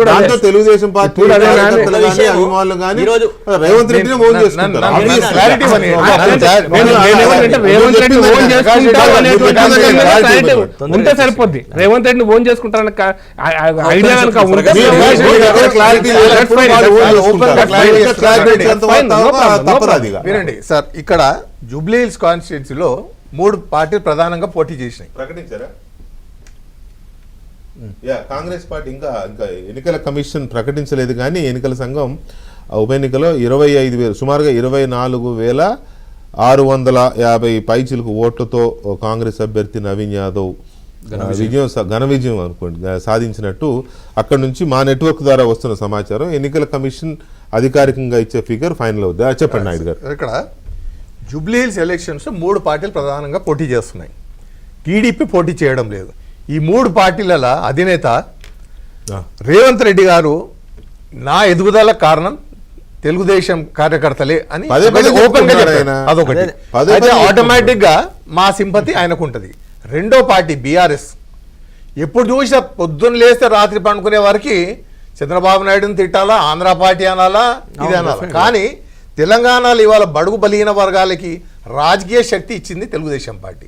దాంతో తెలుగుదేశం పార్టీ అభిమానులు కానీ రేవంత్ రెడ్డిని ఓన్ చేసుకుంటారు. ఉంటే సరిపోద్ది. రేవంత్ రెడ్డిని ఓన్ చేసుకుంటారన్న ఐడియా వినండి సార్, ఇక్కడ జూబ్లీ హిల్స్ కాన్స్టిట్యున్సీలో 3 పార్టీలు ప్రధానంగా పోటీ చేసినాయి. ప్రకటించారా? కాంగ్రెస్ పార్టీ ఇంకా ఎన్నికల కమిషన్ ప్రకటించలేదు, కానీ ఎన్నికల సంఘం ఉప ఎన్నికలో 25,000 సుమారుగా 24,650 పైచిలకు ఓట్లతో కాంగ్రెస్ అభ్యర్థి నవీన్ యాదవ్ ఘన విజయం అనుకోండి సాధించినట్టు అక్కడ నుంచి మా నెట్వర్క్ ద్వారా వస్తున్న సమాచారం. ఎన్నికల కమిషన్ అధికారికంగా ఇచ్చే ఫిగర్ ఫైనల్ అవుతుంది. చెప్పండి నాయుడు గారు. ఇక్కడ జూబ్లీ హిల్స్ ఎలక్షన్స్ 3 పార్టీలు ప్రధానంగా పోటీ చేస్తున్నాయి. టీడీపీ పోటీ చేయడం లేదు. ఈ 3 పార్టీల అధినేత రేవంత్ రెడ్డి గారు నా ఎదుగుదల కారణం తెలుగుదేశం కార్యకర్తలే అని ఓపెన్ గా చెప్పారు. అదొకటి. అయితే ఆటోమేటిక్ గా మా సింపతి ఆయనకు ఉంటది. రెండో పార్టీ బీఆర్ఎస్ ఎప్పుడు చూసినా పొద్దున్న లేస్తే రాత్రి పండుకునే వారికి చంద్రబాబు నాయుడుని తిట్టాలా, ఆంధ్ర పార్టీ అనాలా, ఇది అనాలా. కానీ తెలంగాణలో ఇవాళ బడుగు బలహీన వర్గాలకి రాజకీయ శక్తి ఇచ్చింది తెలుగుదేశం పార్టీ.